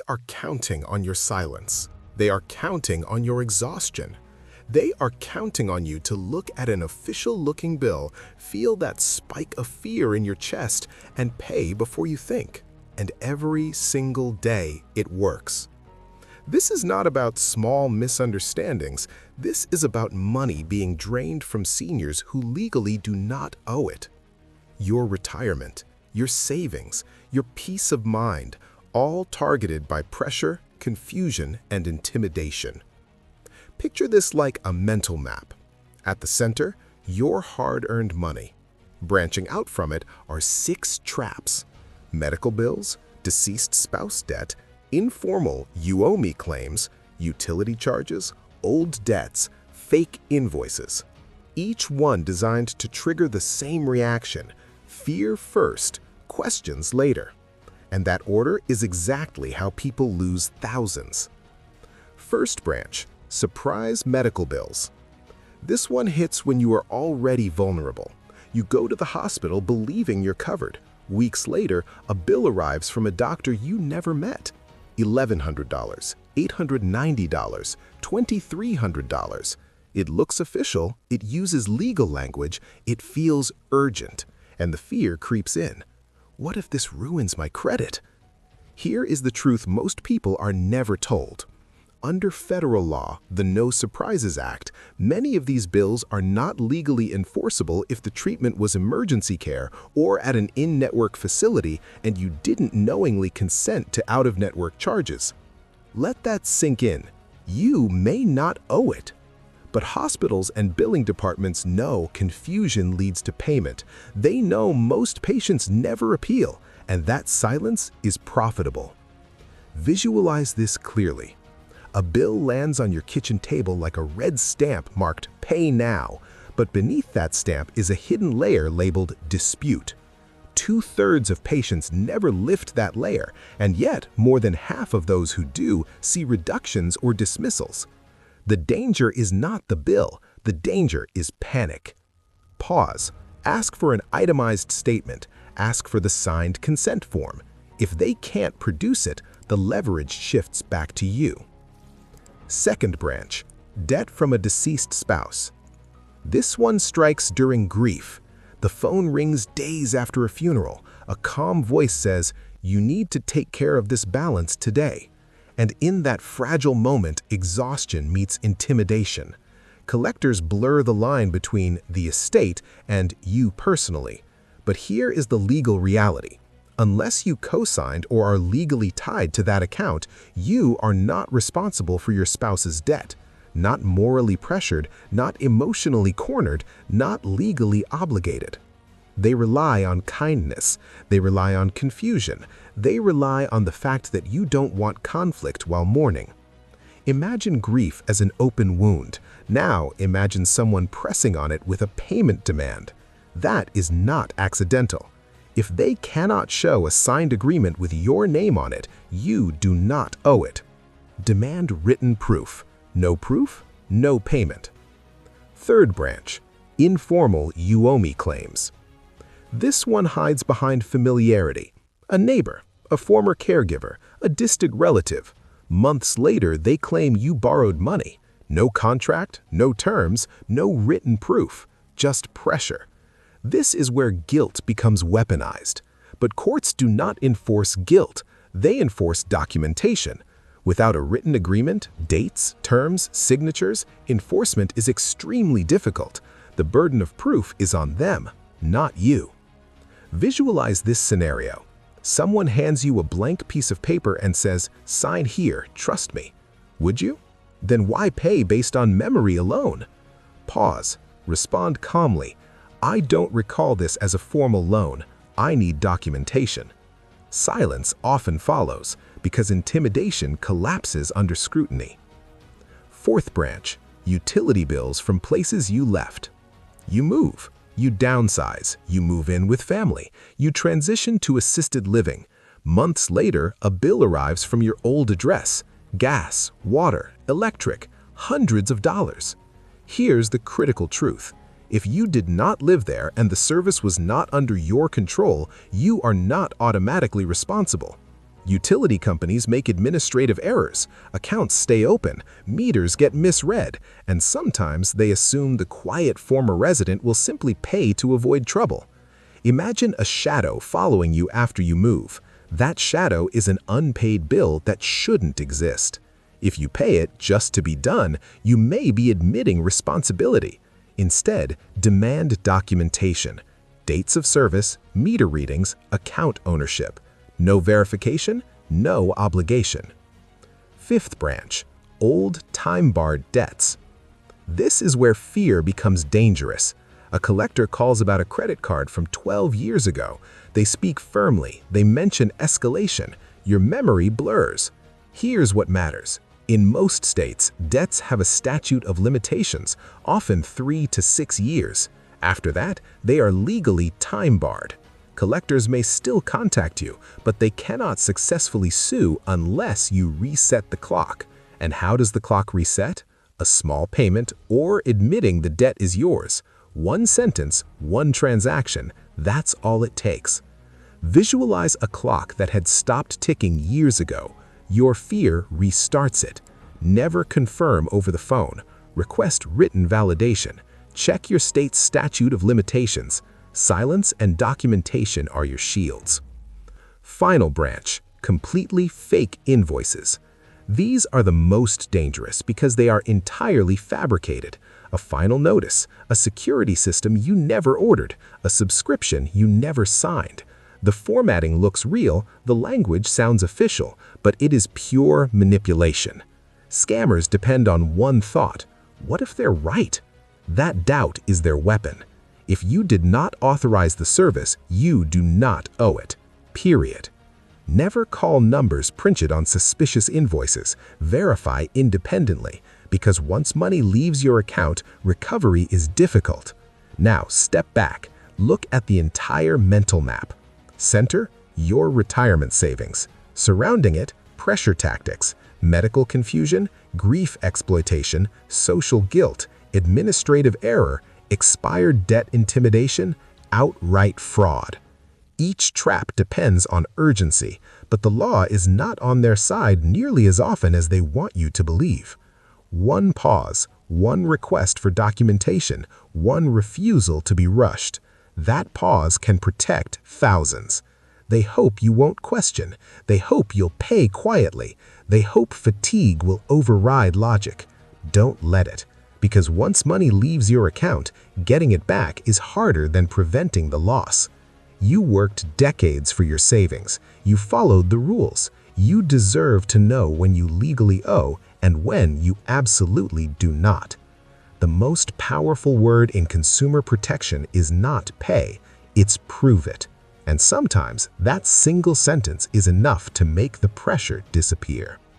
are counting on your silence. They are counting on your exhaustion. They are counting on you to look at an official-looking bill, feel that spike of fear in your chest, and pay before you think. And every single day, it works. This is not about small misunderstandings. This is about money being drained from seniors who legally do not owe it. Your retirement, your savings, your peace of mind, all targeted by pressure, confusion, and intimidation. Picture this like a mental map. At the center, your hard-earned money. Branching out from it are 6 traps: medical bills, deceased spouse debt, informal "you owe me" claims, utility charges, old debts, fake invoices. Each one designed to trigger the same reaction: fear first, questions later. And that order is exactly how people lose thousands. First branch, surprise medical bills. This one hits when you are already vulnerable. You go to the hospital believing you're covered. Weeks later, a bill arrives from a doctor you never met. $1,100, $890, $2,300. It looks official, it uses legal language, it feels urgent, and the fear creeps in. What if this ruins my credit? Here is the truth most people are never told. Under federal law, the No Surprises Act, many of these bills are not legally enforceable if the treatment was emergency care or at an in-network facility and you didn't knowingly consent to out-of-network charges. Let that sink in. You may not owe it. But hospitals and billing departments know confusion leads to payment. They know most patients never appeal, and that silence is profitable. Visualize this clearly. A bill lands on your kitchen table like a red stamp marked "Pay Now," but beneath that stamp is a hidden layer labeled "Dispute." 2/3 of patients never lift that layer, and yet more than half of those who do see reductions or dismissals. The danger is not the bill, the danger is panic. Pause. Ask for an itemized statement. Ask for the signed consent form. If they can't produce it, the leverage shifts back to you. Second branch, debt from a deceased spouse. This one strikes during grief. The phone rings days after a funeral. A calm voice says, "You need to take care of this balance today." And in that fragile moment, exhaustion meets intimidation. Collectors blur the line between the estate and you personally. But here is the legal reality. Unless you co-signed or are legally tied to that account, you are not responsible for your spouse's debt. Not morally pressured, not emotionally cornered, not legally obligated. They rely on kindness. They rely on confusion. They rely on the fact that you don't want conflict while mourning. Imagine grief as an open wound. Now imagine someone pressing on it with a payment demand. That is not accidental. If they cannot show a signed agreement with your name on it, you do not owe it. Demand written proof. No proof, no payment. Third branch, informal "you owe me" claims. This one hides behind familiarity. A neighbor, a former caregiver, a distant relative. Months later, they claim you borrowed money. No contract, no terms, no written proof, just pressure. This is where guilt becomes weaponized. But courts do not enforce guilt. They enforce documentation. Without a written agreement, dates, terms, signatures, enforcement is extremely difficult. The burden of proof is on them, not you. Visualize this scenario. Someone hands you a blank piece of paper and says, "Sign here, trust me." Would you? Then why pay based on memory alone? Pause. Respond calmly. I don't recall this as a formal loan. I need documentation. Silence often follows because intimidation collapses under scrutiny. Fourth branch, utility bills from places you left. You move. You downsize, you move in with family, you transition to assisted living. Months later, a bill arrives from your old address. Gas, water, electric, hundreds of dollars. Here's the critical truth. If you did not live there and the service was not under your control, you are not automatically responsible. Utility companies make administrative errors, accounts stay open, meters get misread, and sometimes they assume the quiet former resident will simply pay to avoid trouble. Imagine a shadow following you after you move. That shadow is an unpaid bill that shouldn't exist. If you pay it just to be done, you may be admitting responsibility. Instead, demand documentation, dates of service, meter readings, account ownership. No verification, no obligation. Fifth branch, old time-barred debts. This is where fear becomes dangerous. A collector calls about a credit card from 12 years ago. They speak firmly, they mention escalation. Your memory blurs. Here's what matters. In most states, debts have a statute of limitations, often 3 to 6 years. After that, they are legally time-barred. Collectors may still contact you, but they cannot successfully sue unless you reset the clock. And how does the clock reset? A small payment or admitting the debt is yours. One sentence, one transaction, that's all it takes. Visualize a clock that had stopped ticking years ago. Your fear restarts it. Never confirm over the phone. Request written validation. Check your state's statute of limitations. Silence and documentation are your shields. Final branch, completely fake invoices. These are the most dangerous because they are entirely fabricated. A final notice, a security system you never ordered, a subscription you never signed. The formatting looks real, the language sounds official, but it is pure manipulation. Scammers depend on one thought: what if they're right? That doubt is their weapon. If you did not authorize the service, you do not owe it. Period. Never call numbers printed on suspicious invoices. Verify independently, because once money leaves your account, recovery is difficult. Now step back. Look at the entire mental map. Center, your retirement savings. Surrounding it, pressure tactics, medical confusion, grief exploitation, social guilt, administrative error, expired debt intimidation, outright fraud. Each trap depends on urgency, but the law is not on their side nearly as often as they want you to believe. One pause, one request for documentation, one refusal to be rushed. That pause can protect thousands. They hope you won't question. They hope you'll pay quietly. They hope fatigue will override logic. Don't let it. Because once money leaves your account, getting it back is harder than preventing the loss. You worked decades for your savings. You followed the rules. You deserve to know when you legally owe and when you absolutely do not. The most powerful word in consumer protection is not pay, it's prove it. And sometimes that single sentence is enough to make the pressure disappear.